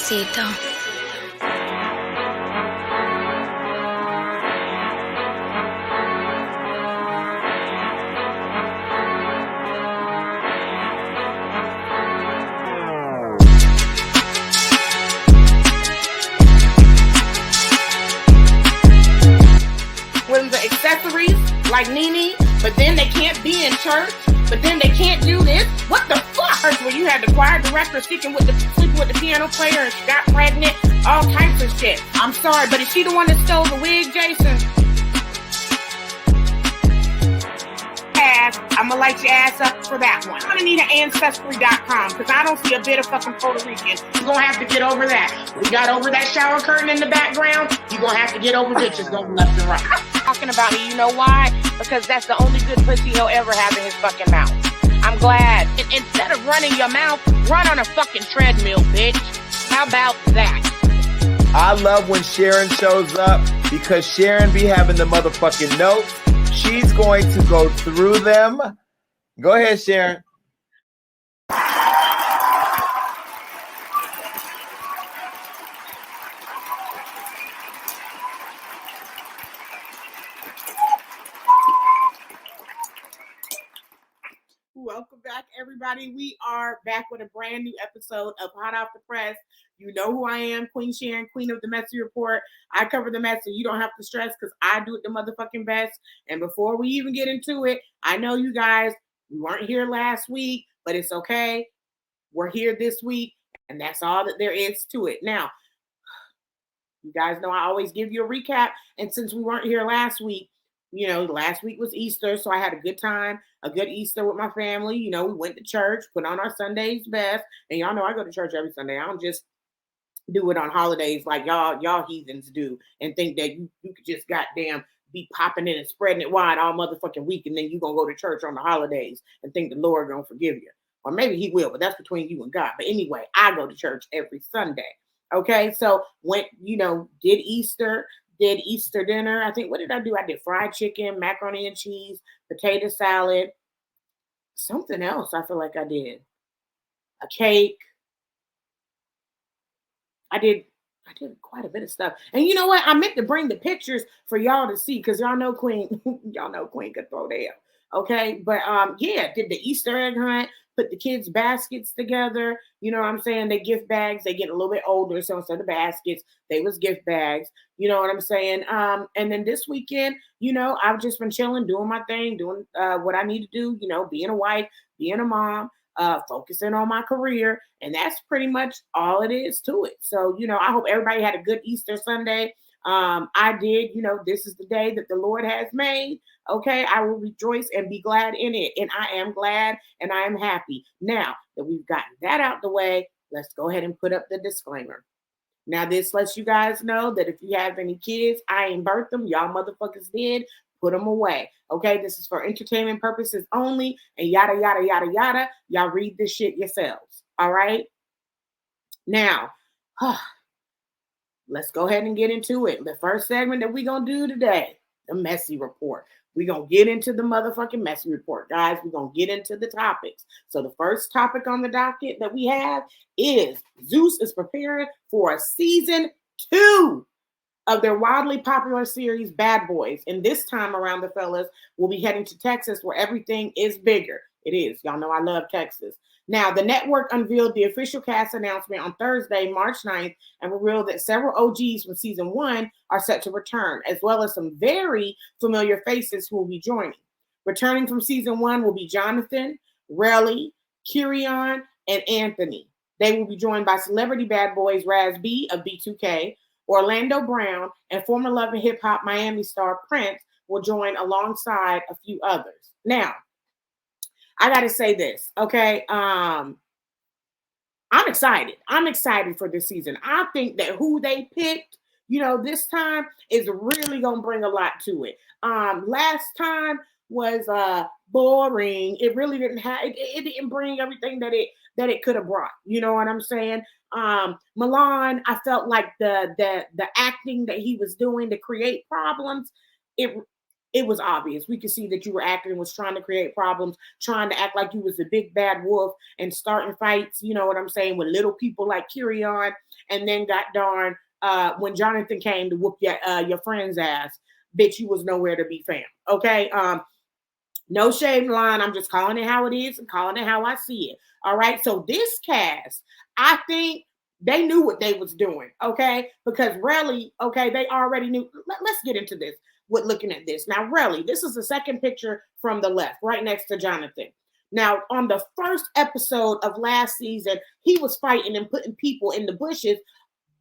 Despacito. With the accessories like Nene, but then they can't be in church, but then they can't do this. What the fuck? Where you had the choir director sleeping with the piano player and she got pregnant, all types of shit. I'm sorry, but is she the one that stole the wig, Jason? I'm gonna light your ass up for that one. I'm gonna need an ancestry.com because I don't see a bit of fucking Puerto Rican. You're gonna have to get over that. We got over that shower curtain in the background. You're gonna have to get over bitches going left and right. Talking about me, you know why? Because that's the only good pussy he'll ever have in his fucking mouth. I'm glad. Instead of running your mouth, run on a fucking treadmill, bitch. How about that? I love when Sharyn shows up because Sharyn be having the motherfucking notes. She's going to go through them. Go ahead, Sharyn. Welcome back, everybody. We are back with a brand new episode of Hot Off the Press. You know who I am, Queen Sharyn, Queen of the Messy Report. I cover the mess, so you don't have to stress because I do it the motherfucking best. And before we even get into it, I know you guys, we weren't here last week, but it's okay. We're here this week, and that's all that there is to it. Now, you guys know I always give you a recap, and since we weren't here last week, you know, last week was Easter, so I had a good time, a good Easter with my family. You know, we went to church, put on our Sunday's best, and y'all know I go to church every Sunday. I don't just do it on holidays like y'all heathens do and think that you could just goddamn be popping it and spreading it wide all motherfucking week and then you gonna go to church on the holidays and think the Lord gonna forgive you. Or maybe he will, but that's between you and God. But anyway, I go to church every Sunday. Okay, so went, you know, did Easter dinner. I think, what did I do? I did fried chicken, macaroni and cheese, potato salad, something else I feel like I did. A cake. I did quite a bit of stuff. And you know what? I meant to bring the pictures for y'all to see because y'all know Queen could throw down. Okay. But yeah, did the Easter egg hunt, put the kids' baskets together. You know what I'm saying? They gift bags, they get a little bit older. So instead of baskets, they was gift bags. You know what I'm saying? And then this weekend, you know, I've just been chilling, doing my thing, doing what I need to do, you know, being a wife, being a mom. Focusing on my career, and that's pretty much all it is to it. So, you know, I hope everybody had a good Easter Sunday. I did, you know, this is the day that the Lord has made. Okay, I will rejoice and be glad in it, and I am glad and I am happy. Now that we've gotten that out the way, let's go ahead and put up the disclaimer. Now, this lets you guys know that if you have any kids, I ain't birthed them. Y'all motherfuckers did. Put them away. Okay, this is for entertainment purposes only, and yada, yada, yada, yada. Y'all read this shit yourselves. All right? Now, let's go ahead and get into it. The first segment that we're going to do today, the Messy Report. We're going to get into the motherfucking Messy Report, guys. We're going to get into the topics. So the first topic on the docket that we have is Zeus is preparing for a season 2 of their wildly popular series, Bad Boys. And this time around, the fellas will be heading to Texas where everything is bigger. It is. Y'all know I love Texas. Now, the network unveiled the official cast announcement on Thursday, March 9th, and revealed that several OGs from season 1 are set to return, as well as some very familiar faces who will be joining. Returning from season 1 will be Jonathan, Relly, Kirion, and Anthony. They will be joined by celebrity bad boys Raz B of B2K, Orlando Brown, and former Love and Hip Hop Miami star Prince will join alongside a few others. Now, I got to say this, okay? I'm excited. I'm excited for this season. I think that who they picked, you know, this time is really going to bring a lot to it. Last time was boring. It really didn't have, it didn't bring everything that it could have brought. You know what I'm saying? Milan, I felt like the acting that he was doing to create problems, it was obvious. We could see that you were acting, was trying to create problems, trying to act like you was the big bad wolf and starting fights, you know what I'm saying, with little people like Kirion and then got darn when Jonathan came to whoop your friend's ass, bitch, you was nowhere to be found. Okay. No shade line. I'm just calling it how it is and calling it how I see it. All right. So this cast, I think they knew what they was doing. Okay. Because really, okay, they already knew. Let's get into this with looking at this. Now, really, this is the second picture from the left, right next to Jonathan. Now, on the first episode of last season, he was fighting and putting people in the bushes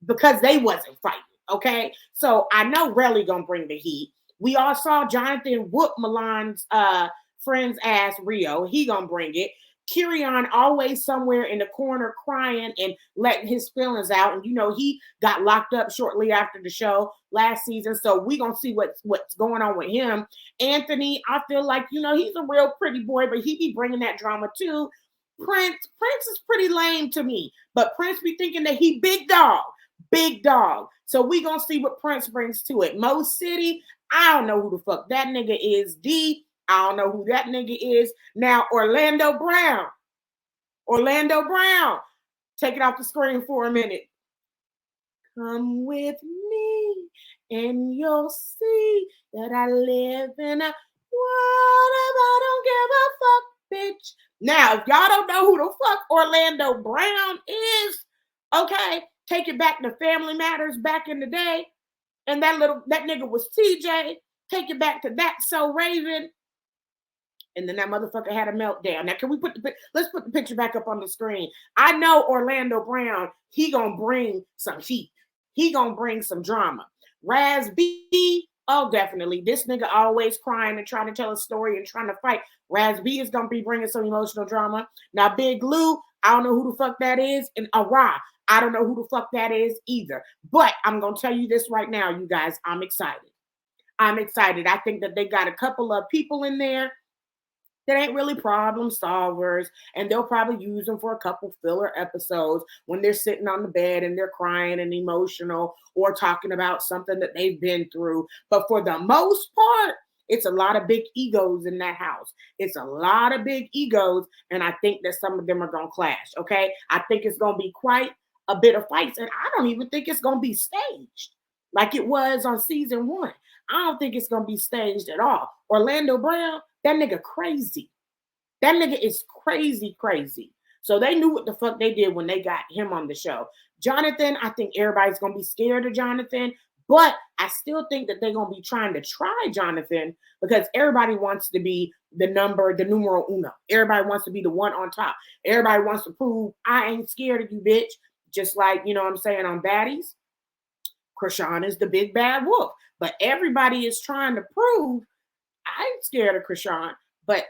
because they wasn't fighting. Okay. So I know Relly gonna bring the heat. We all saw Jonathan whoop Milan's friend's ass, Rio. He gonna bring it. Kirion always somewhere in the corner crying and letting his feelings out. And, you know, he got locked up shortly after the show last season. So we going to see what's going on with him. Anthony, I feel like, you know, he's a real pretty boy, but he be bringing that drama too. Prince is pretty lame to me. But Prince be thinking that he big dog. Big dog. So we going to see what Prince brings to it. Mo City, I don't know who the fuck that nigga is. I don't know who that nigga is. Now, Orlando Brown. Take it off the screen for a minute. Come with me and you'll see that I live in a world of I don't give a fuck, bitch. Now, if y'all don't know who the fuck Orlando Brown is, okay, take it back to Family Matters back in the day. And that nigga was TJ. Take it back to That So Raven. And then that motherfucker had a meltdown. Now, can we let's put the picture back up on the screen. I know Orlando Brown, he gonna bring some heat. He gonna bring some drama. Raz B, oh, definitely. This nigga always crying and trying to tell a story and trying to fight. Raz B is gonna be bringing some emotional drama. Now, Big Lou, I don't know who the fuck that is. And Ara, I don't know who the fuck that is either. But I'm gonna tell you this right now, you guys, I'm excited. I think that they got a couple of people in there that ain't really problem solvers, and they'll probably use them for a couple filler episodes when they're sitting on the bed and they're crying and emotional or talking about something that they've been through. But for the most part, it's a lot of big egos in that house. It's a lot of big egos, and I think that some of them are going to clash, okay? I think it's going to be quite a bit of fights, and I don't even think it's going to be staged like it was on season 1. I don't think it's going to be staged at all. Orlando Brown, that nigga crazy. That nigga is crazy. So they knew what the fuck they did when they got him on the show. Jonathan, I think everybody's going to be scared of Jonathan, but I still think that they're going to be trying to try Jonathan because everybody wants to be the numero uno. Everybody wants to be the one on top. Everybody wants to prove I ain't scared of you, bitch. Just like, you know what I'm saying, on Baddies. Krishan is the big bad wolf. But everybody is trying to prove I ain't scared of Krishan, but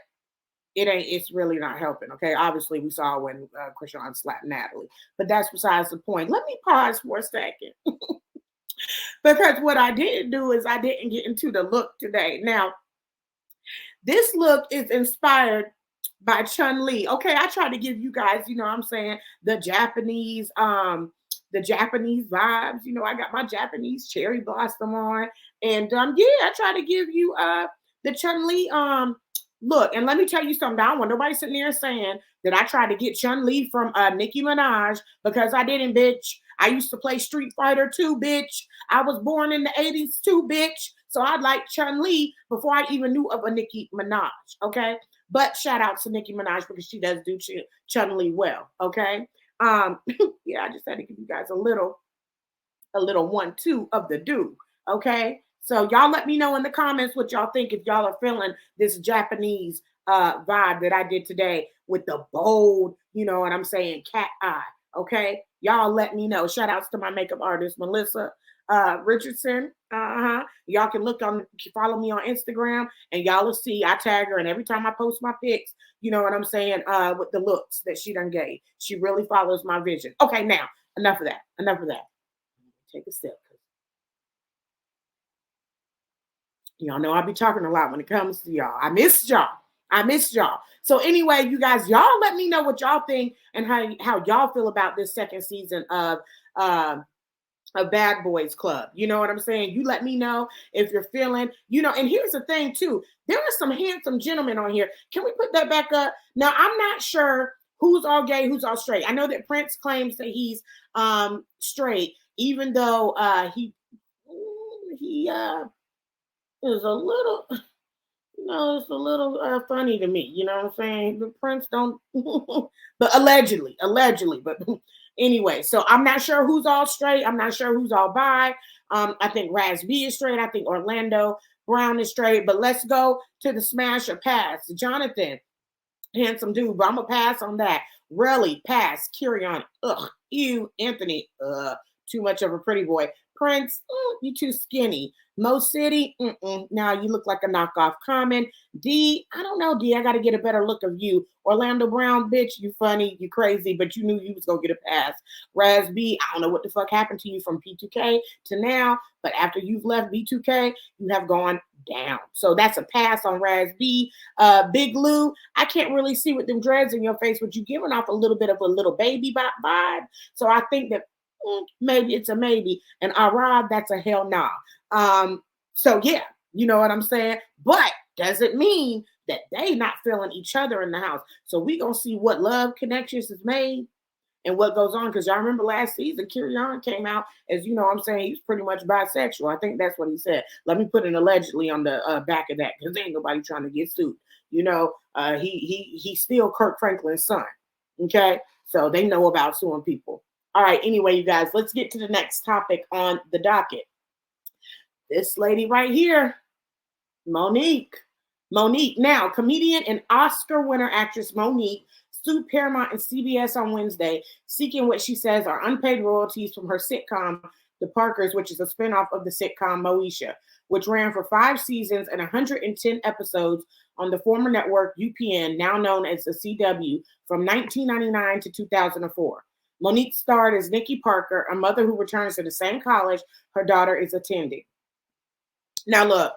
it's really not helping. Okay. Obviously we saw when Krishan slapped Natalie, but that's besides the point. Let me pause for a second because what I didn't do is I didn't get into the look today. Now, this look is inspired by Chun-Li. Okay. I try to give you guys, you know what I'm saying, the Japanese vibes. You know, I got my Japanese cherry blossom on. And I try to give you the Chun-Li look. And let me tell you something. I don't want nobody sitting there saying that I tried to get Chun-Li from Nicki Minaj, because I didn't, bitch. I used to play Street Fighter too, bitch. I was born in the 80s too, bitch. So I like Chun-Li before I even knew of a Nicki Minaj, okay? But shout out to Nicki Minaj because she does do Chun-Li well, okay? Yeah, I just had to give you guys a little 1-2 of the do, okay? So y'all let me know in the comments what y'all think, if y'all are feeling this Japanese vibe that I did today with the bold, you know what I'm saying, cat eye, okay? Y'all let me know. Shout outs to my makeup artist, Melissa Richardson. Y'all can follow me on Instagram, and y'all will see I tag her, and every time I post my pics, you know what I'm saying, with the looks that she done gave. She really follows my vision. Okay, now, enough of that. Take a sip. Y'all know I be talking a lot when it comes to y'all. I missed y'all. So anyway, you guys, y'all let me know what y'all think and how y'all feel about this second season of Bad Boys Club. You know what I'm saying? You let me know if you're feeling, you know, and here's the thing too. There are some handsome gentlemen on here. Can we put that back up? Now, I'm not sure Who's all gay? Who's all straight? I know that Prince claims that he's straight, even though he is a little, it's a little funny to me. You know what I'm saying? The Prince don't, but allegedly. But anyway, so I'm not sure who's all straight. I'm not sure who's all bi. I think Raz B is straight. I think Orlando Brown is straight. But let's go to the smash or pass. Jonathan, handsome dude, but I'm gonna pass on that. Relly, pass. Kyrian, ugh. Ew. Anthony, too much of a pretty boy. Prince, you too skinny. Mo City, now you look like a knockoff Common. D, I don't know, D, I got to get a better look of you. Orlando Brown, bitch, you funny, you crazy, but you knew you was going to get a pass. Raz B, I don't know what the fuck happened to you from P2K to now, but after you've left B2K, you have gone down. So that's a pass on Raz B. Big Lou, I can't really see with them dreads in your face, but you giving off a little bit of a little baby vibe. So I think that maybe it's a maybe. And Arad, that's a hell nah. So yeah, you know what I'm saying? But doesn't mean that they not feeling each other in the house. So we gonna see what love connections is made and what goes on. Because y'all remember last season, Kyrian came out as, you know what I'm saying, he's pretty much bisexual. I think that's what he said. Let me put an allegedly on the back of that, because ain't nobody trying to get sued. You know, he's still Kirk Franklin's son. Okay, so they know about suing people. All right, anyway, you guys, let's get to the next topic on the docket. This lady right here, Monique. Now, comedian and Oscar winner actress Monique sued Paramount and CBS on Wednesday, seeking what she says are unpaid royalties from her sitcom, The Parkers, which is a spinoff of the sitcom Moesha, which ran for 5 seasons and 110 episodes on the former network UPN, now known as the CW, from 1999 to 2004. Monique starred as Nikki Parker, a mother who returns to the same college her daughter is attending. Now, look,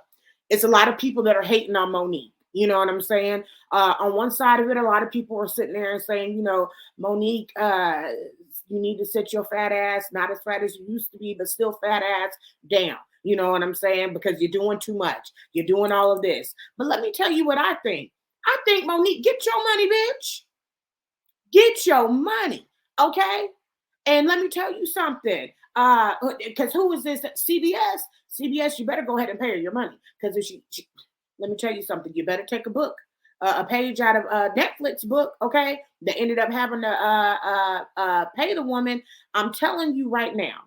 it's a lot of people that are hating on Monique. You know what I'm saying? On one side of it, a lot of people are sitting there and saying, you know, Monique, you need to sit your fat ass, not as fat as you used to be, but still fat ass down. You know what I'm saying? Because you're doing too much. You're doing all of this. But let me tell you what I think. I think, Monique, get your money, bitch. Get your money. Okay? And let me tell you something. Because who is this? CBS? CBS, you better go ahead and pay her your money. Because if she, let me tell you something. You better take a page out of Netflix book, okay? That ended up having to pay the woman. I'm telling you right now,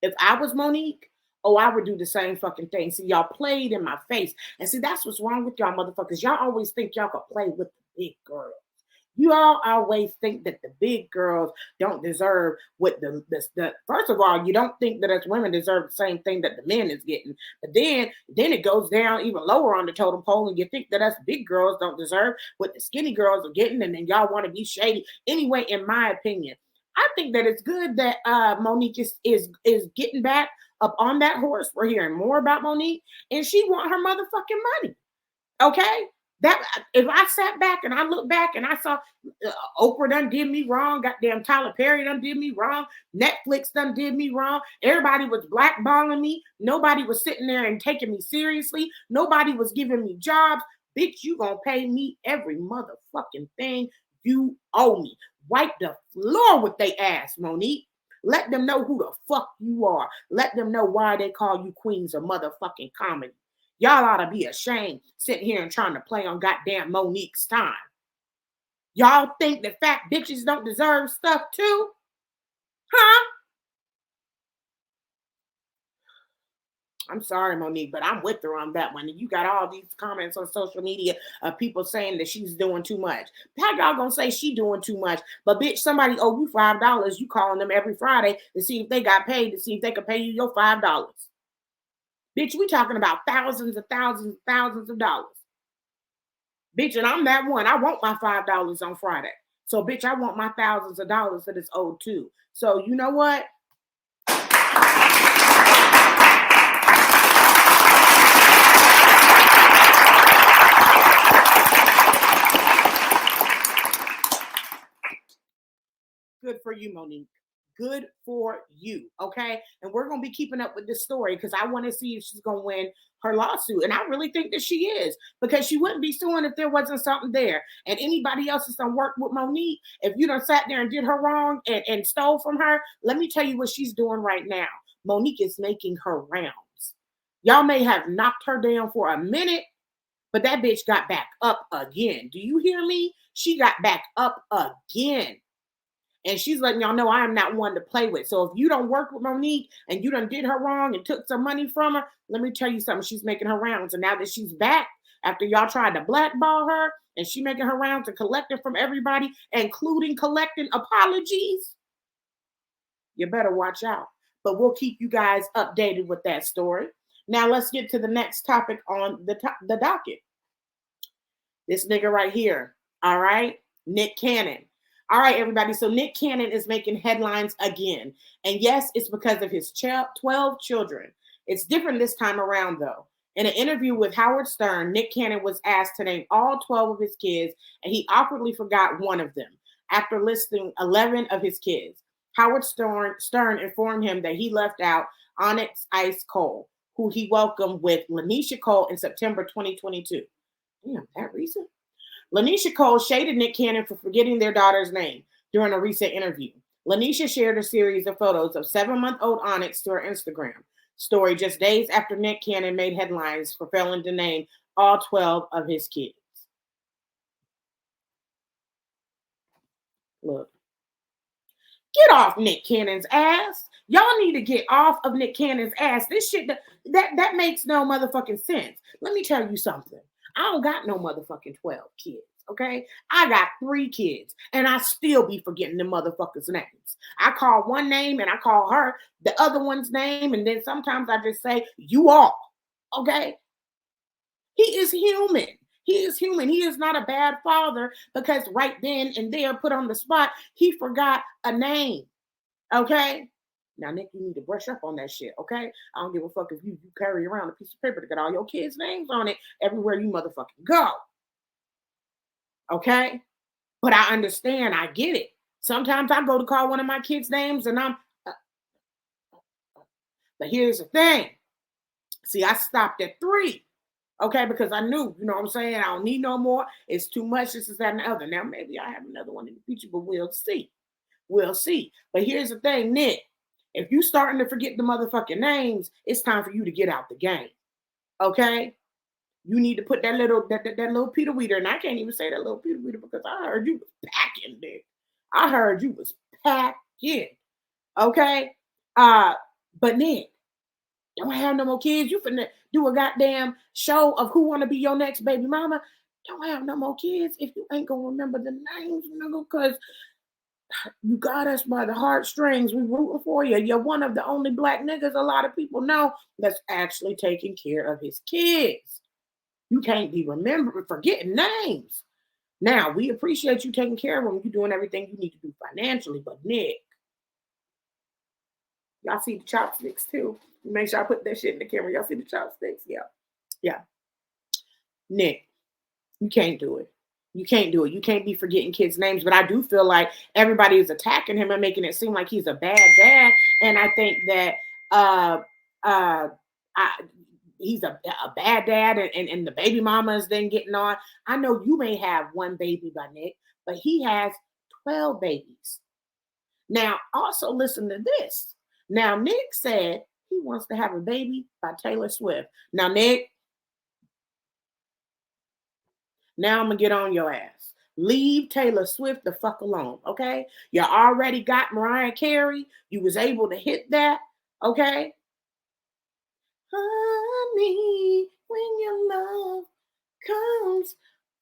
if I was Monique, I would do the same fucking thing. See, y'all played in my face. And see, that's what's wrong with y'all motherfuckers. Y'all always think y'all can play with the big girls. You all always think that the big girls don't deserve what the first of all, you don't think that us women deserve the same thing that the men is getting. But then it goes down even lower on the totem pole, and you think that us big girls don't deserve what the skinny girls are getting, and then y'all want to be shady. Anyway, in my opinion, I think that it's good that Monique is getting back up on that horse. We're hearing more about Monique, and she want her motherfucking money. Okay? That if I sat back and I look back and I saw Oprah done did me wrong, goddamn Tyler Perry done did me wrong, Netflix done did me wrong, everybody was blackballing me, nobody was sitting there and taking me seriously, nobody was giving me jobs, bitch, you gonna pay me every motherfucking thing you owe me. Wipe the floor with they ass, Monique. Let them know who the fuck you are. Let them know why they call you queens of motherfucking comedy. Y'all ought to be ashamed sitting here and trying to play on goddamn Monique's time. Y'all think that fat bitches don't deserve stuff too? Huh? I'm sorry, Monique, but I'm with her on that one. And you got all these comments on social media of people saying that she's doing too much. How y'all gonna say she doing too much? But bitch, somebody owe you $5. You calling them every Friday to see if they got paid, to see if they can pay you your $5. Bitch, we talking about thousands and thousands and thousands of dollars. Bitch, and I'm that one. I want my $5 on Friday. So, bitch, I want my thousands of dollars that is owed too. So, you know what? Good for you, Monique. Good for you, okay? And we're going to be keeping up with this story because I want to see if she's going to win her lawsuit. And I really think that she is, because she wouldn't be suing if there wasn't something there. And anybody else that's done worked with Monique, if you done sat there and did her wrong and stole from her, let me tell you what she's doing right now. Monique is making her rounds. Y'all may have knocked her down for a minute, but that bitch got back up again. Do you hear me? She got back up again. And she's letting y'all know I am not one to play with. So if you don't work with Monique and you done did her wrong and took some money from her, let me tell you something. She's making her rounds. And now that she's back, after y'all tried to blackball her, and she making her rounds and collecting from everybody, including collecting apologies, you better watch out. But we'll keep you guys updated with that story. Now let's get to the next topic on the docket. This nigga right here, all right? Nick Cannon. All right, everybody. So Nick Cannon is making headlines again. And yes, it's because of his 12 children. It's different this time around, though. In an interview with Howard Stern, Nick Cannon was asked to name all 12 of his kids, and he awkwardly forgot one of them after listing 11 of his kids. Howard Stern informed him that he left out Onyx Ice Cole, who he welcomed with Lanisha Cole in September 2022. Damn, that recent? Lanisha Cole shaded Nick Cannon for forgetting their daughter's name during a recent interview. Lanisha shared a series of photos of 7-month-old Onyx to her Instagram story just days after Nick Cannon made headlines for failing to name all 12 of his kids. Look. Get off Nick Cannon's ass. Y'all need to get off of Nick Cannon's ass. This shit, that makes no motherfucking sense. Let me tell you something. I don't got no motherfucking 12 kids, okay? I got 3 kids, and I still be forgetting the motherfuckers' names. I call one name, and I call her the other one's name, and then sometimes I just say, you all, okay? He is human. He is human. He is not a bad father because right then and there, put on the spot, he forgot a name, okay? Now, Nick, you need to brush up on that shit, okay? I don't give a fuck if you carry around a piece of paper to get all your kids' names on it everywhere you motherfucking go, okay? But I understand. I get it. Sometimes I go to call one of my kids' names and I'm... But here's the thing. See, I stopped at 3, okay? Because I knew, you know what I'm saying? I don't need no more. It's too much. This is that and the other. Now, maybe I have another one in the future, but we'll see. We'll see. But here's the thing, Nick. If you starting to forget the motherfucking names, it's time for you to get out the game. Okay? You need to put that little Peter Weeder, and I can't even say that little Peter Weeder because I heard you was packing, Nick. I heard you was packing. Okay? But Nick, don't have no more kids. You finna do a goddamn show of who wanna be your next baby mama. Don't have no more kids if you ain't gonna remember the names, nigga, because you got us by the heartstrings. We rooting for you. You're one of the only black niggas a lot of people know that's actually taking care of his kids. You can't be forgetting names. Now, we appreciate you taking care of them. You're doing everything you need to do financially. But Nick, y'all see the chopsticks too. Make sure I put that shit in the camera. Y'all see the chopsticks? Yeah. Nick, you can't do it. You can't do it. You can't be forgetting kids' names. But I do feel like everybody is attacking him and making it seem like he's a bad dad. And I think that he's a bad dad and the baby mama is then getting on. I know you may have one baby by Nick, but he has 12 babies. Now, also listen to this. Now, Nick said he wants to have a baby by Taylor Swift. Now, Nick, now I'm going to get on your ass. Leave Taylor Swift the fuck alone, okay? You already got Mariah Carey. You was able to hit that, okay? Honey, when your love comes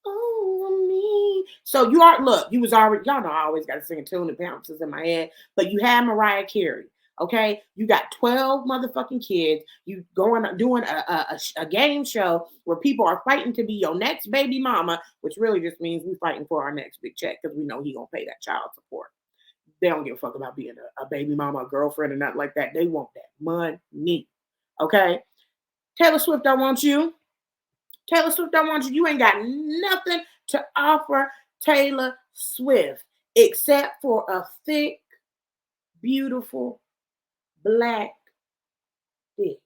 over me. So you are, look, you was already, y'all know I always got to sing a tune that bounces in my head, but you had Mariah Carey. Okay, you got 12 motherfucking kids. You doing a game show where people are fighting to be your next baby mama, which really just means we fighting for our next big check because we know he gonna pay that child support. They don't give a fuck about being a baby mama, a girlfriend, or nothing like that. They want that money. Okay, Taylor Swift don't want you. Taylor Swift don't want you. You ain't got nothing to offer Taylor Swift except for a thick beautiful black dick.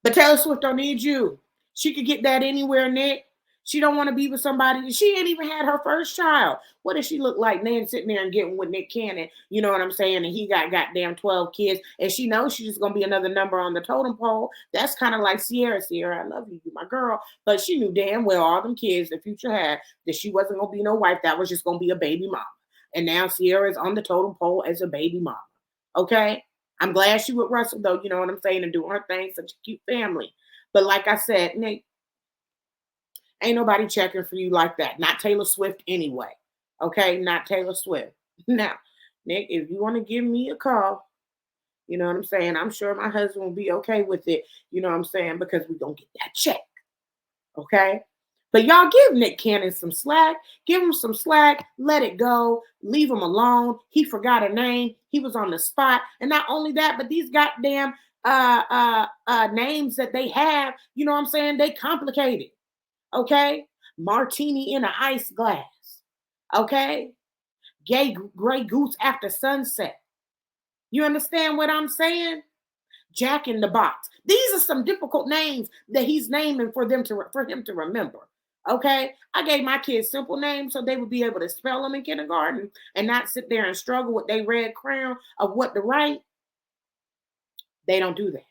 But Taylor Swift don't need you. She could get that anywhere, Nick. She don't want to be with somebody. She ain't even had her first child. What does she look like? Nan sitting there and getting with Nick Cannon. You know what I'm saying? And he got goddamn 12 kids. And she knows she's just going to be another number on the totem pole. That's kind of like Sierra. Sierra, I love you. You're my girl. But she knew damn well all them kids the Future had that she wasn't going to be no wife. That was just going to be a baby mama. And now Sierra is on the totem pole as a baby mama. Okay? I'm glad she with Russell, though. You know what I'm saying? And doing her thing. Such a cute family. But like I said, Nick, ain't nobody checking for you like that. Not Taylor Swift anyway. Okay? Not Taylor Swift. Now, Nick, if you want to give me a call, you know what I'm saying? I'm sure my husband will be okay with it. You know what I'm saying? Because we're going to get that check. Okay? But y'all give Nick Cannon some slack. Give him some slack. Let it go. Leave him alone. He forgot a name. He was on the spot. And not only that, but these goddamn names that they have, you know what I'm saying? They complicated. Okay? Martini in an ice glass. Okay? Gray goose after sunset. You understand what I'm saying? Jack in the Box. These are some difficult names that he's naming for him to remember. Okay? I gave my kids simple names so they would be able to spell them in kindergarten and not sit there and struggle with their red crown of what to write. They don't do that.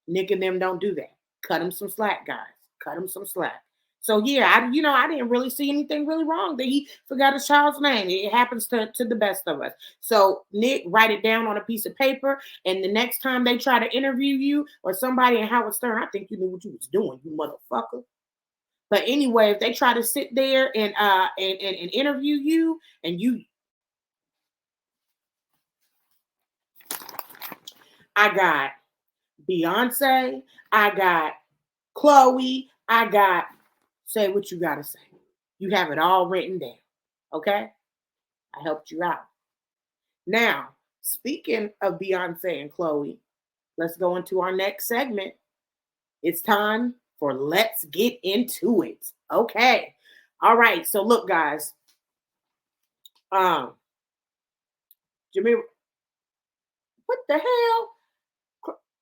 Nick and them don't do that. Cut them some slack, guys. Cut them some slack. So yeah, I didn't really see anything really wrong that he forgot his child's name. It happens to the best of us. So Nick, write it down on a piece of paper, and the next time they try to interview you or somebody in Howard Stern, I think you knew what you was doing, you motherfucker. But anyway, if they try to sit there and interview you, and I got Beyonce, I got Chloe, I got. Say what you got to say. You have it all written down. Okay? I helped you out. Now, speaking of Beyonce and Chloe, let's go into our next segment. It's time for Let's Get Into It. Okay. All right. So look, guys. Jimmy, what the hell?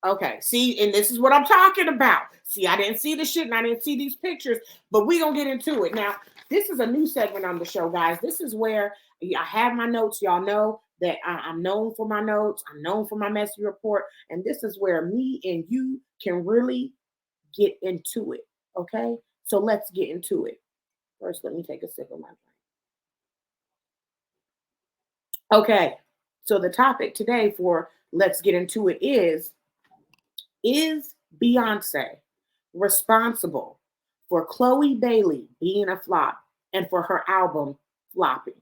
Okay, see, and this is what I'm talking about. See, I didn't see the shit and I didn't see these pictures, but we're going to get into it. Now, this is a new segment on the show, guys. This is where I have my notes. Y'all know that I'm known for my notes. I'm known for my messy report. And this is where me and you can really get into it, okay? So let's get into it. First, let me take a sip of my drink. Okay, so the topic today for Let's Get Into It is Beyonce responsible for Chole Bailey being a flop and for her album flopping?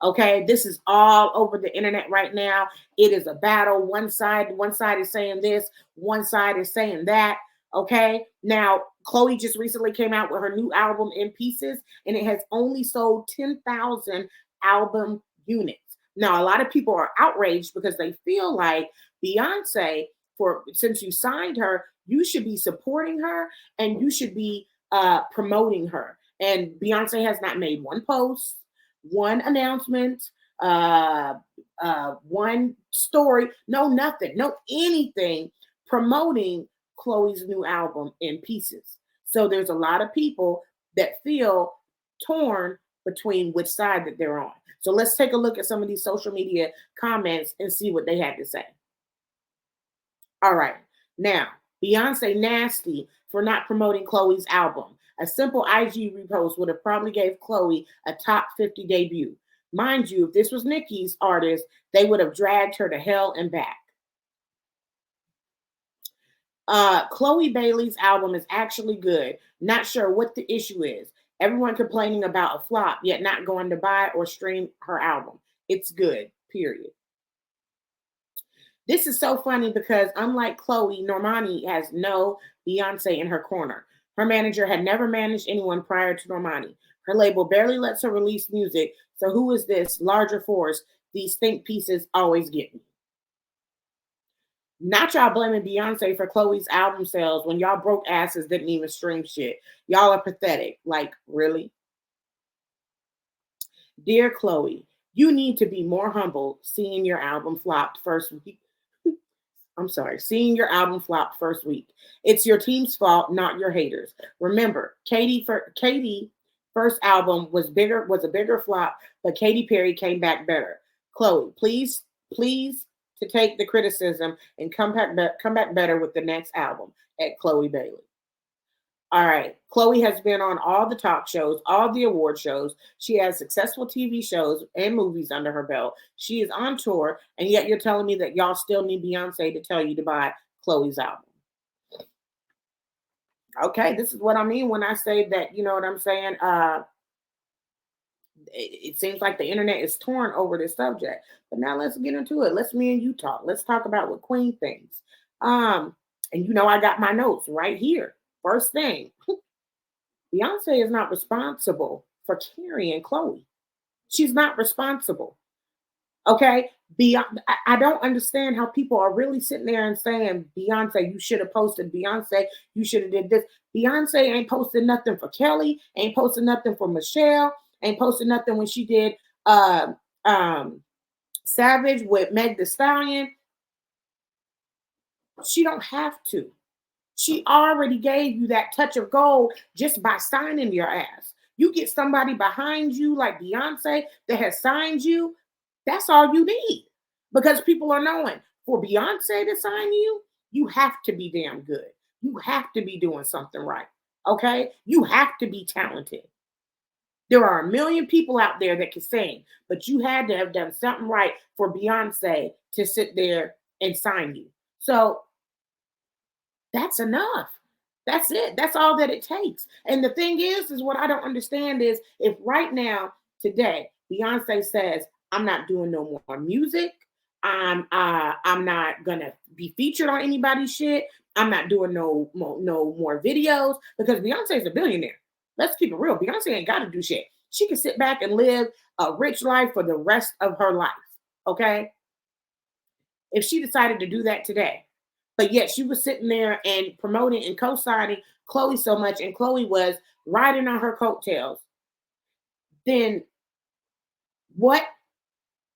Okay, this is all over the internet right now. It is a battle. One side is saying this, one side is saying that. Okay, now Chloe just recently came out with her new album In Pieces, and it has only sold 10,000 album units. Now, a lot of people are outraged because they feel like Beyonce, since you signed her, you should be supporting her and you should be promoting her. And Beyonce has not made one post, one announcement, one story, no nothing, no anything promoting Chloe's new album In Pieces. So there's a lot of people that feel torn between which side that they're on. So let's take a look at some of these social media comments and see what they had to say. All right. Now, Beyonce nasty for not promoting Chloe's album. A simple IG repost would have probably gave Chloe a top 50 debut. Mind you, if this was Nicki's artist, they would have dragged her to hell and back. Chole Bailey's album is actually good. Not sure what the issue is. Everyone complaining about a flop, yet not going to buy or stream her album. It's good, period. This is so funny because unlike Chloe, Normani has no Beyonce in her corner. Her manager had never managed anyone prior to Normani. Her label barely lets her release music. So who is this larger force? These think pieces always get me. Not y'all blaming Beyonce for Chloe's album sales when y'all broke asses didn't even stream shit. Y'all are pathetic. Like, really? Dear Chloe, You need to be more humble seeing your album flopped first week. I'm sorry, seeing your album flop first week. It's your team's fault, not your haters. Remember, Katie first album was a bigger flop, but Katy Perry came back better. Chloe, please to take the criticism and come back better with the next album at Chole Bailey. All right. Chloe has been on all the talk shows, all the award shows. She has successful TV shows and movies under her belt. She is on tour, and yet you're telling me that y'all still need Beyonce to tell you to buy Chloe's album. Okay, this is what I mean when I say that, you know what I'm saying? It seems like the internet is torn over this subject. But now let's get into it. Me and you talk. Let's talk about what Queen thinks. And you know I got my notes right here. First thing, Beyonce is not responsible for carrying Chloe. She's not responsible. Okay? I don't understand how people are really sitting there and saying, Beyonce, you should have posted. Beyonce, you should have did this. Beyonce ain't posted nothing for Kelly, ain't posted nothing for Michelle, ain't posted nothing when she did Savage with Meg Thee Stallion. She don't have to. She already gave you that touch of gold just by signing your ass. You get somebody behind you like Beyonce that has signed you, that's all you need. Because people are knowing for Beyonce to sign you, you have to be damn good. You have to be doing something right. Okay? You have to be talented. There are a million people out there that can sing, but you had to have done something right for Beyonce to sit there and sign you. So that's enough. That's it. That's all that it takes. And the thing is what I don't understand is if right now, today, Beyonce says, I'm not doing no more music. I'm not gonna be featured on anybody's shit. I'm not doing no more videos because Beyonce is a billionaire. Let's keep it real. Beyonce ain't got to do shit. She can sit back and live a rich life for the rest of her life. Okay. If she decided to do that today, but yet she was sitting there and promoting and co-signing Chloe so much, and Chloe was riding on her coattails, then what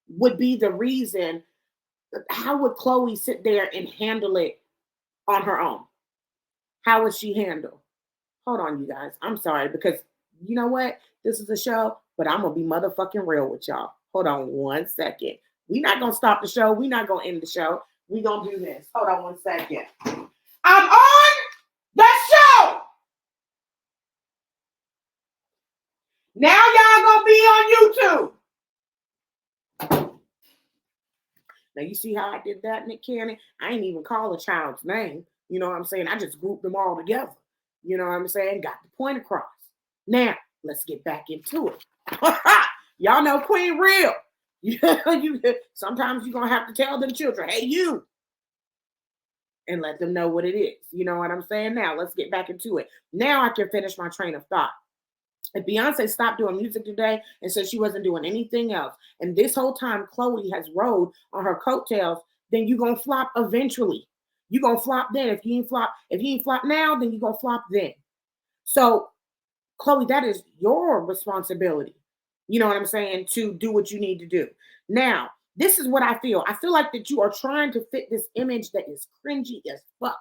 would be the reason? How would Chloe sit there and handle it on her own? How would she handle? Hold on, you guys. I'm sorry, because you know what? This is a show, but I'm going to be motherfucking real with y'all. Hold on 1 second. We're not going to stop the show. We're not going to end the show. We're going to do this. Hold on 1 second. I'm on the show. Now y'all going to be on YouTube. Now you see how I did that, Nick Cannon? I ain't even call a child's name. You know what I'm saying? I just grouped them all together. You know what I'm saying? Got the point across. Now, let's get back into it. Y'all know Queen real. Sometimes you're going to have to tell them children, hey, you. And let them know what it is. You know what I'm saying? Now, let's get back into it. Now I can finish my train of thought. If Beyonce stopped doing music today and said she wasn't doing anything else, and this whole time Chloe has rode on her coattails, then you're going to flop eventually. You're going to flop then. If you ain't flop now, then you're going to flop then. So, Chloe, that is your responsibility. You know what I'm saying? To do what you need to do. Now, this is what I feel. I feel like that you are trying to fit this image that is cringy as fuck.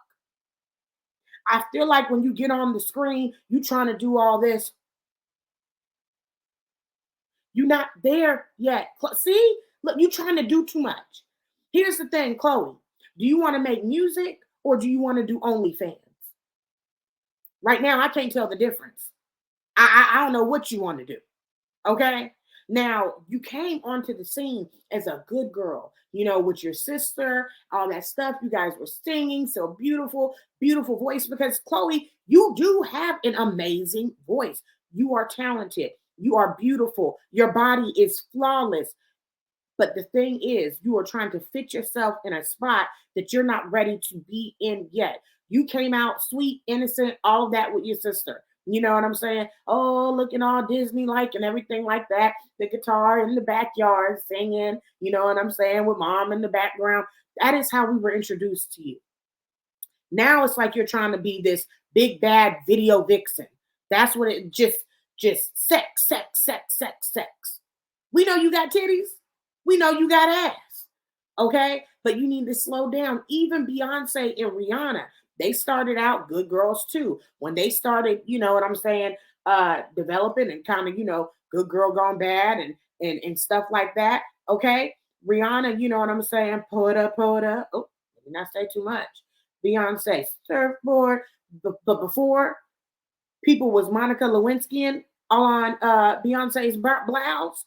I feel like when you get on the screen, you trying to do all this. You're not there yet. See? Look, you're trying to do too much. Here's the thing, Chloe. Do you want to make music or do you want to do OnlyFans? Right now, I can't tell the difference. I don't know what you want to do. Okay? Now, you came onto the scene as a good girl, you know, with your sister, all that stuff. You guys were singing so beautiful, beautiful voice because Chloe, you do have an amazing voice. You are talented. You are beautiful. Your body is flawless. But the thing is, you are trying to fit yourself in a spot that you're not ready to be in yet. You came out sweet, innocent, all of that with your sister. You know what I'm saying? Oh, looking all Disney-like and everything like that. The guitar in the backyard singing, you know what I'm saying, with mom in the background. That is how we were introduced to you. Now it's like you're trying to be this big, bad video vixen. That's what it just sex. We know you got titties. We know you got ass. Okay? But you need to slow down. Even Beyonce and Rihanna, they started out good girls too. When they started, you know what I'm saying, developing and kind of, you know, good girl gone bad and stuff like that. Okay? Rihanna, you know what I'm saying, pull it up. Oh, let me not say too much. Beyonce, surfboard. But before, people was Monica Lewinsky on Beyonce's blouse.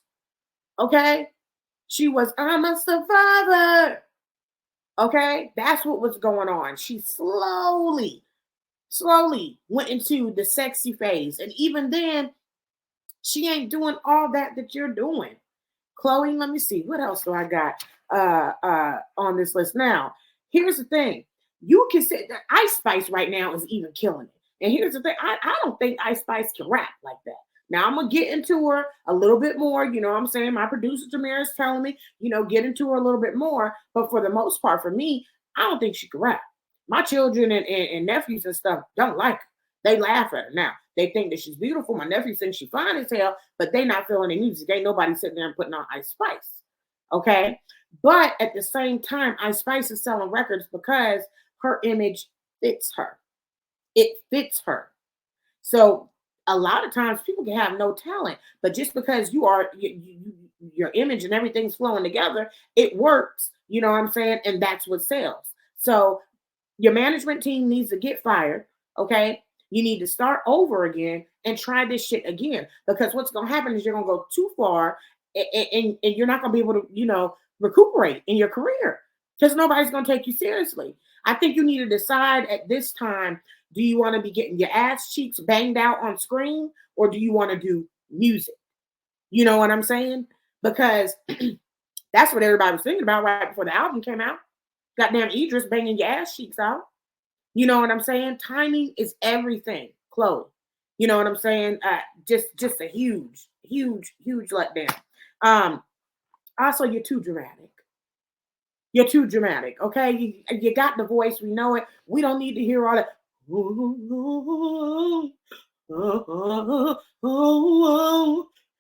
Okay? She was, I'm a survivor. Okay? That's what was going on. She slowly went into the sexy phase. And even then, she ain't doing all that you're doing. Chloe, let me see. What else do I got on this list? Now, here's the thing. You can say that Ice Spice right now is even killing it. And here's the thing. I don't think Ice Spice can rap like that. Now, I'm going to get into her a little bit more. You know what I'm saying? My producer, Tamara, is telling me, you know, get into her a little bit more. But for the most part, for me, I don't think she can rap. My children and nephews and stuff don't like her. They laugh at her. Now, they think that she's beautiful. My nephew thinks she's fine as hell, but they not feeling the music. Ain't nobody sitting there and putting on Ice Spice. Okay? But at the same time, Ice Spice is selling records because her image fits her. It fits her. So a lot of times people can have no talent, but just because your image and everything's flowing together, it works. You know what I'm saying? And that's what sells. So your management team needs to get fired. Okay? You need to start over again and try this shit again, because what's going to happen is you're going to go too far and you're not going to be able to, you know, recuperate in your career because nobody's going to take you seriously. I think you need to decide at this time, do you want to be getting your ass cheeks banged out on screen or do you want to do music? You know what I'm saying? Because that's what everybody was thinking about right before the album came out. Goddamn Idris banging your ass cheeks out. You know what I'm saying? Timing is everything, Chloe. You know what I'm saying? Just a huge letdown. Also, you're too dramatic. You're too dramatic, okay? You got the voice. We know it. We don't need to hear all that.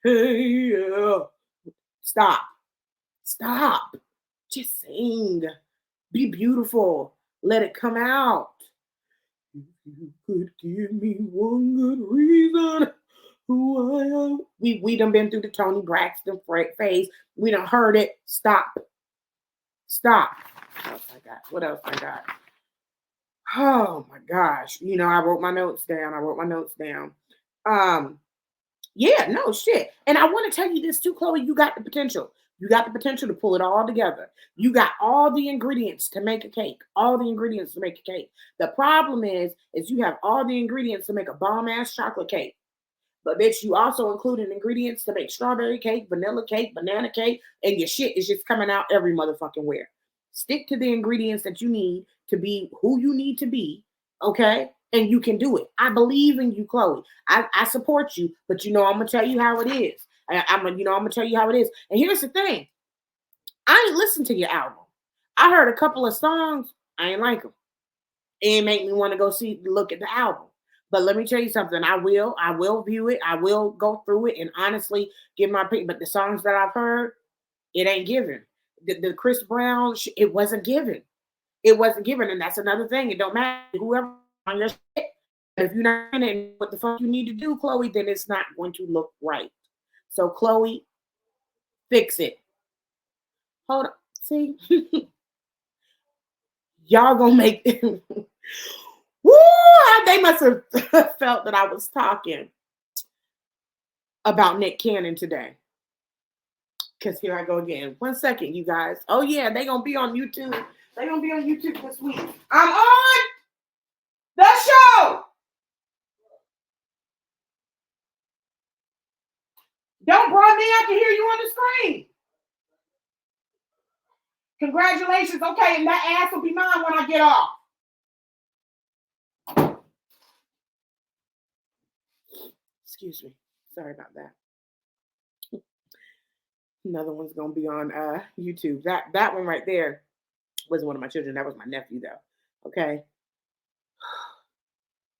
Hey, yeah. Stop. Just sing. Be beautiful. Let it come out. If you could give me one good reason who I am. We done been through the Toni Braxton phase. We done heard it. Stop. What else I got? Oh my gosh. You know, I wrote my notes down. Yeah, no shit. And I want to tell you this too, Chloe. You got the potential. You got the potential to pull it all together. You got all the ingredients to make a cake. The problem is you have all the ingredients to make a bomb-ass chocolate cake. But bitch, you also included ingredients to make strawberry cake, vanilla cake, banana cake, and your shit is just coming out every motherfucking where. Stick to the ingredients that you need to be who you need to be, okay? And you can do it. I believe in you, Chloe. I support you, but you know I'm gonna tell you how it is. I'm gonna tell you how it is. And here's the thing: I ain't listened to your album. I heard a couple of songs. I ain't like them. It ain't make me want to go look at the album. But let me tell you something. I will view it. I will go through it and honestly give my opinion. But the songs that I've heard, it ain't given. The Chris Brown, it wasn't given. It wasn't given, and that's another thing. It don't matter whoever on your shit. If you're not in it, what the fuck you need to do, Chloe, then it's not going to look right. So, Chloe, fix it. Hold on. See? Y'all gonna make it. Woo! They must have felt that I was talking about Nick Cannon today. Because here I go again. 1 second, you guys. Oh, yeah, they're going to be on YouTube. They're going to be on YouTube this week. I'm on the show. Don't broad me. I can hear you on the screen. Congratulations. Okay, and that ass will be mine when I get off. Excuse me. Sorry about that. Another one's gonna be on YouTube. That one right there wasn't one of my children. That was my nephew, though. Okay.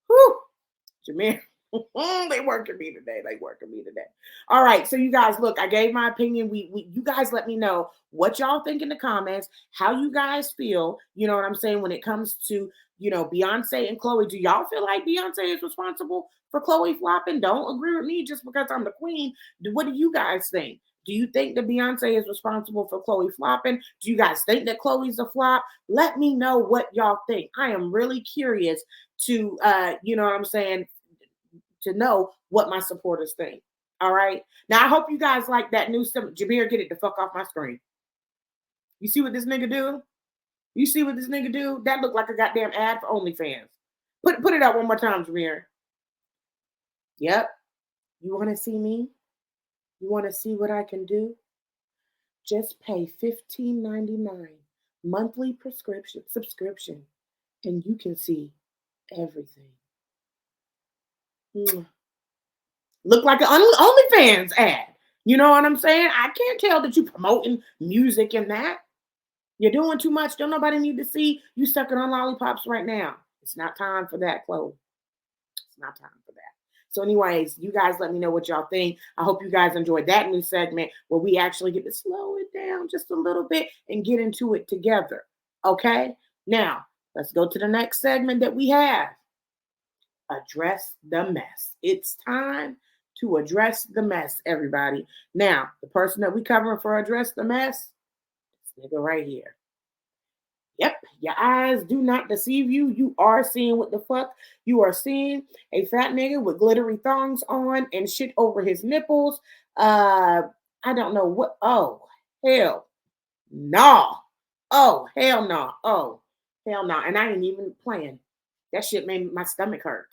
Whew. Jameer. They working me today. They working me today. All right. So you guys, look, I gave my opinion. You guys let me know what y'all think in the comments, how you guys feel. You know what I'm saying when it comes to, Beyonce and Chloe. Do y'all feel like Beyonce is responsible for Chloe flopping? Don't agree with me just because I'm the queen. What do you guys think? Do you think that Beyonce is responsible for Chloe flopping? Do you guys think that Chloe's a flop? Let me know what y'all think. I am really curious to, you know what I'm saying, to know what my supporters think. All right. Now I hope you guys like that new stuff. Jameer, get it the fuck off my screen. You see what this nigga do? You see what this nigga do? That looked like a goddamn ad for OnlyFans. Put it up one more time, Jameer. Yep. You want to see me? You want to see what I can do? Just pay $15.99 monthly subscription, and you can see everything. Look like an OnlyFans ad. You know what I'm saying? I can't tell that you promoting music in that. You're doing too much. Don't nobody need to see you sucking on lollipops right now. It's not time for that, Chloe. It's not time for that. So anyways, you guys let me know what y'all think. I hope you guys enjoyed that new segment where we actually get to slow it down just a little bit and get into it together. Okay? Now, let's go to the next segment that we have. Address the mess. It's time to address the mess, everybody. Now, the person that we covering for Address the Mess, this nigga right here. Yep, your eyes do not deceive you. You are seeing what the fuck you are seeing. A fat nigga with glittery thongs on and shit over his nipples. I don't know what. Oh, hell no. Oh, hell no. Oh, hell no. And I ain't even playing. That shit made my stomach hurt.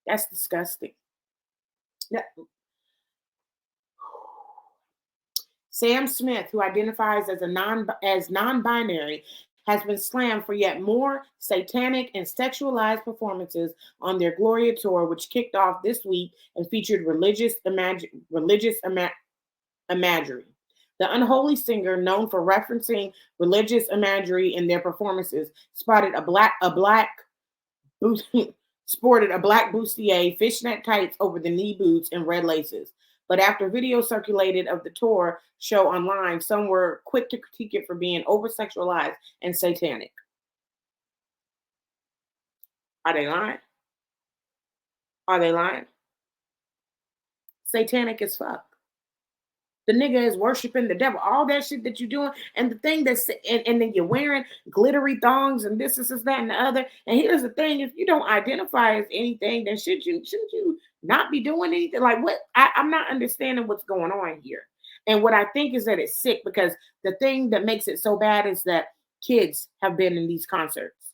That's disgusting. Yeah. Sam Smith, who identifies as non-binary, has been slammed for yet more satanic and sexualized performances on their Gloria tour, which kicked off this week and featured religious imagery. The unholy singer, known for referencing religious imagery in their performances, sported a black bustier, fishnet tights over the knee boots, and red laces. But after video circulated of the tour show online, some were quick to critique it for being over-sexualized and satanic. Are they lying? Are they lying? Satanic as fuck. The nigga is worshiping the devil. All that shit that you're doing, and the thing that's and then you're wearing glittery thongs and this, that, and the other. And here's the thing: if you don't identify as anything, then shouldn't you not be doing anything? Like what? I'm not understanding what's going on here. And what I think is that it's sick because the thing that makes it so bad is that kids have been in these concerts.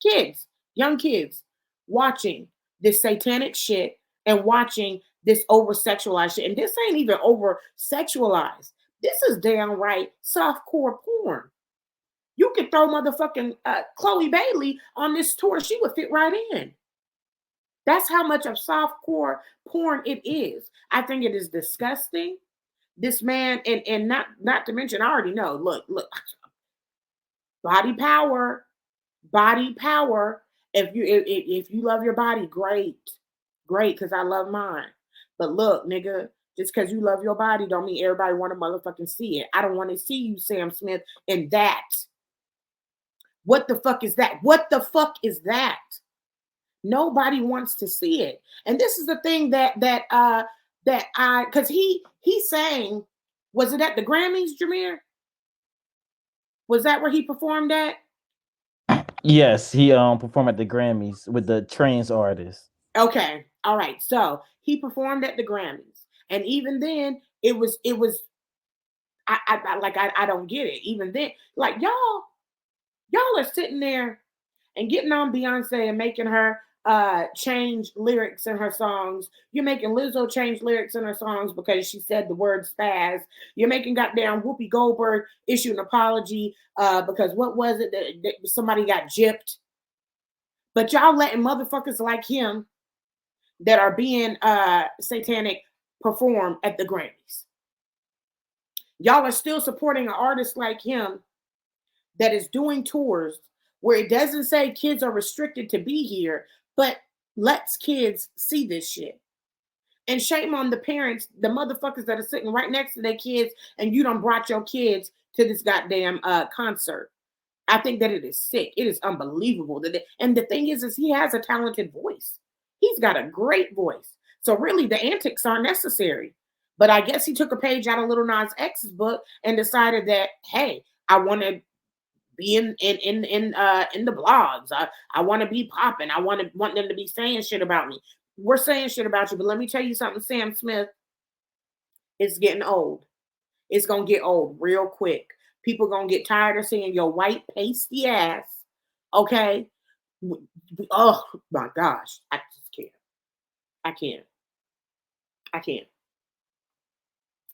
Kids, young kids, watching this satanic shit and watching this over-sexualized shit. And this ain't even over-sexualized. This is downright softcore porn. You could throw motherfucking Chole Bailey on this tour. She would fit right in. That's how much of softcore porn it is. I think it is disgusting. This man, and not to mention, I already know, look, body power. If you love your body, great, because I love mine. But look, nigga, just because you love your body don't mean everybody want to motherfucking see it. I don't want to see you, Sam Smith, in that. What the fuck is that? What the fuck is that? Nobody wants to see it. And this is the thing because he sang, was it at the Grammys, Jameer? Was that where he performed at? Yes, he performed at the Grammys with the trans artist. Okay, all right. So he performed at the Grammys, and even then, it was. I don't get it. Even then, like y'all are sitting there and getting on Beyonce and making her change lyrics in her songs. You're making Lizzo change lyrics in her songs because she said the word spaz. You're making goddamn Whoopi Goldberg issue an apology because what was it that somebody got gypped? But y'all letting motherfuckers like him that are being satanic perform at the Grammys. Y'all are still supporting an artist like him that is doing tours where it doesn't say kids are restricted to be here, but lets kids see this shit. And shame on the parents, the motherfuckers that are sitting right next to their kids, and you done brought your kids to this goddamn concert. I think that it is sick. It is unbelievable. And the thing is he has a talented voice. He's got a great voice. So really, the antics aren't necessary. But I guess he took a page out of Lil Nas X's book and decided that, hey, I want to be in the blogs. I want to be popping. I want them to be saying shit about me. We're saying shit about you, but let me tell you something, Sam Smith. It's getting old. It's gonna get old real quick. People gonna get tired of seeing your white pasty ass. Okay. Oh my gosh, I just can't. I can't. I can't.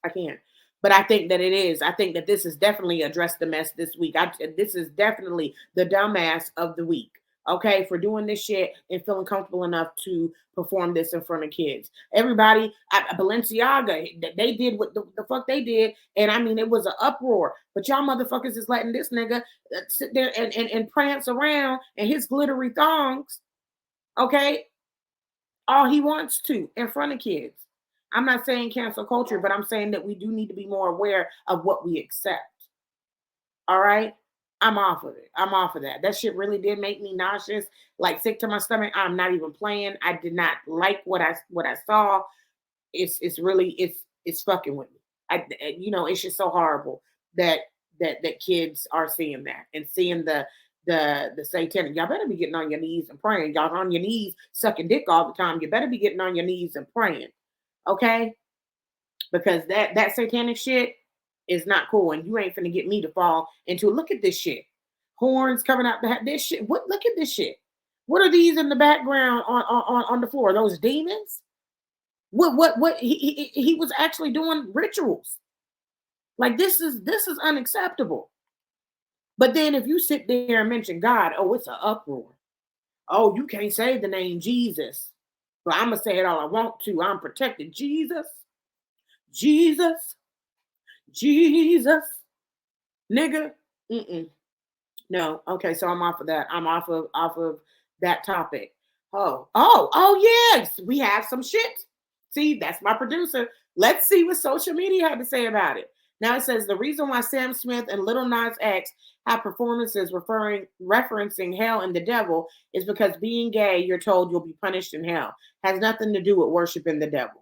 I can't. But I think that it is. I think that this is definitely addressed the mess this week. This is definitely the dumbass of the week. Okay, for doing this shit and feeling comfortable enough to perform this in front of kids. Everybody, Balenciaga, they did what the fuck they did. And I mean, it was an uproar. But y'all motherfuckers is letting this nigga sit there and prance around in his glittery thongs. Okay, all he wants to in front of kids. I'm not saying cancel culture, but I'm saying that we do need to be more aware of what we accept. All right? I'm off of it. I'm off of that. That shit really did make me nauseous, like sick to my stomach. I'm not even playing. I did not like what I saw. It's really fucking with me. It's just so horrible that kids are seeing that and seeing the satanic. Y'all better be getting on your knees and praying. Y'all on your knees sucking dick all the time. You better be getting on your knees and praying. Okay? Because that satanic shit is not cool, and you ain't finna get me to fall into it. Look at this shit. Horns coming out this shit. What? Look at this shit. What are these in the background on the floor? Those demons? What he was actually doing rituals. Like this is unacceptable. But then if you sit there and mention God, oh, it's an uproar. Oh, you can't say the name Jesus. But I'm gonna say it all I want to. I'm protected. Jesus. Nigga. No. Okay, so I'm off of that. I'm off of that topic. Oh, yes. We have some shit. See, that's my producer. Let's see what social media had to say about it. Now it says the reason why Sam Smith and Lil Nas X have performances referencing hell and the devil is because being gay, you're told you'll be punished in hell. Has nothing to do with worshiping the devil.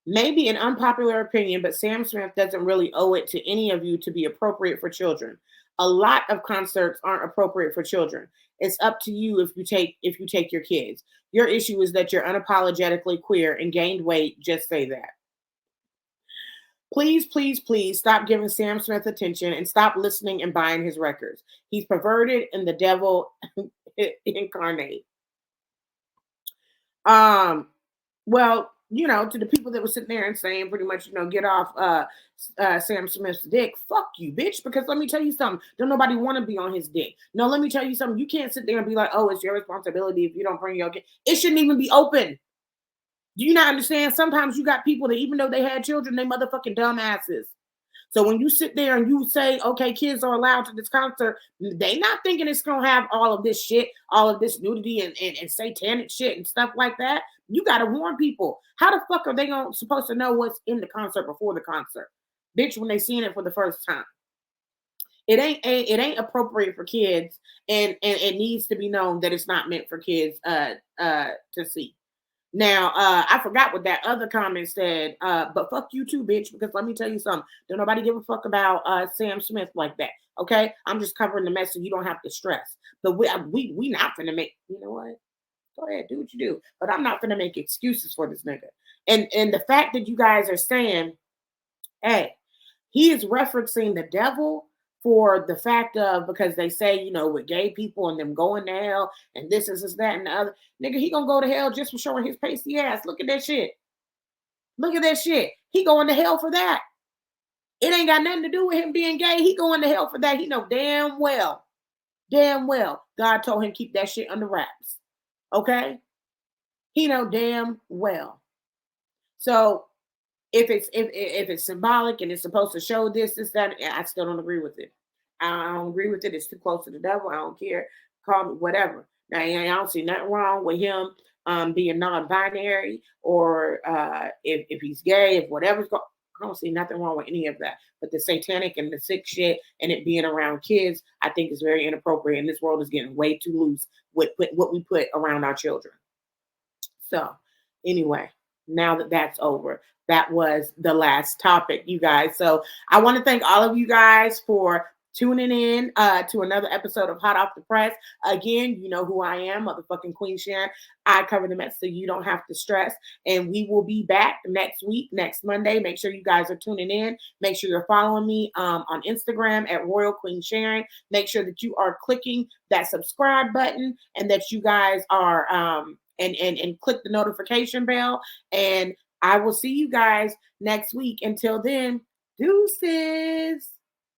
Maybe an unpopular opinion, but Sam Smith doesn't really owe it to any of you to be appropriate for children. A lot of concerts aren't appropriate for children. It's up to you if you take your kids. Your issue is that you're unapologetically queer and gained weight. Just say that. Please, please, please stop giving Sam Smith attention and stop listening and buying his records. He's perverted and the devil incarnate. Well, to the people that were sitting there and saying pretty much, get off Sam Smith's dick, fuck you, bitch. Because let me tell you something. Don't nobody want to be on his dick. No, let me tell you something. You can't sit there and be like, oh, it's your responsibility if you don't bring your kid. It shouldn't even be open. Do you not understand? Sometimes you got people that even though they had children, they motherfucking dumbasses. So when you sit there and you say, okay, kids are allowed to this concert, they not thinking it's going to have all of this shit, all of this nudity and satanic shit and stuff like that. You got to warn people. How the fuck are they supposed to know what's in the concert before the concert? Bitch, when they seeing it for the first time. It ain't appropriate for kids, and it needs to be known that it's not meant for kids to see. Now, I forgot what that other comment said, but fuck you too, bitch, because let me tell you something. Don't nobody give a fuck about Sam Smith like that, okay? I'm just covering the mess so you don't have to stress. But we not finna make, you know what? Go ahead, do what you do. But I'm not finna make excuses for this nigga. And the fact that you guys are saying, hey, he is referencing the devil for the fact of, because they say, with gay people and them going to hell and this, that, and the other. Nigga, he gonna go to hell just for showing his pasty ass. Look at that shit. Look at that shit. He going to hell for that. It ain't got nothing to do with him being gay. He going to hell for that. He know damn well God told him keep that shit under wraps. Okay? He know damn well. So if it's symbolic and it's supposed to show this, that, I still don't agree with it. I don't agree with it. It's too close to the devil. I don't care. Call me whatever. Now, I don't see nothing wrong with him being non-binary, or if he's gay, if whatever's going. I don't see nothing wrong with any of that. But the satanic and the sick shit and it being around kids, I think is very inappropriate. And this world is getting way too loose with what we put around our children. So, anyway, now that that's over, that was the last topic, you guys. So, I want to thank all of you guys for tuning in to another episode of Hot Off the Press. Again, you know who I am, motherfucking Queen Sharyn. I cover the mess so you don't have to stress. And we will be back next week, next Monday. Make sure you guys are tuning in. Make sure you're following me on Instagram at Royal Queen Sharyn. Make sure that you are clicking that subscribe button and that you guys are and click the notification bell. And I will see you guys next week. Until then, deuces.